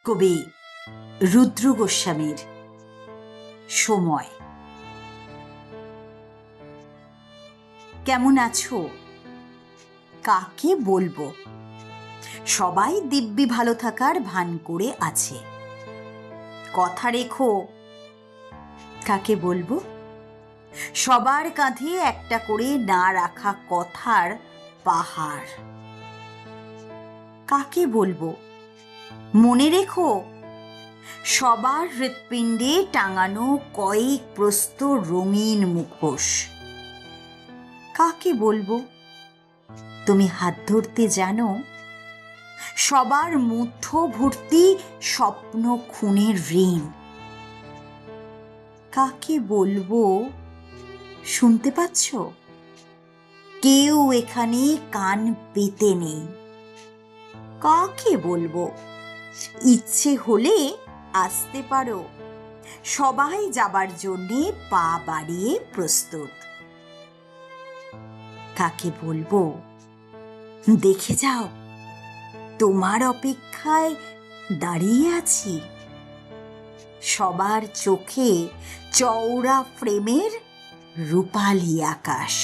কবি রুদ্র গোস্বামীর সময়। কেমন আছো? কাকে বলবো? সবাই দিব্যি ভালো থাকার ভান করে আছে। কথা রেখো। কাকে বলবো? সবার কাঁধে একটা করে না রাখা কথার পাহাড়। কাকে বলবো? মনে রেখো, সবার হৃৎপিণ্ডে টাঙানো কয়েক প্রস্ত রঙিন মুখোশ। কাকে বলবো? তুমি হাত ধরতে জানো? সবার মধ্য ভর্তি স্বপ্ন খুনের ঋণ। কাকে বলবো? শুনতে পাচ্ছ? কেউ এখানে কান পেতে নেই। কাকে বলবো? ইচ্ছে হলে আসতে পারো, সবাই যাবার জন্যে পা বাড়িয়ে প্রস্তুত। কাকে বলবো? দেখে যাও, তোমার অপেক্ষায় দাঁড়িয়ে আছি। সবার চোখে চওড়া ফ্রেমের রূপালী আকাশ।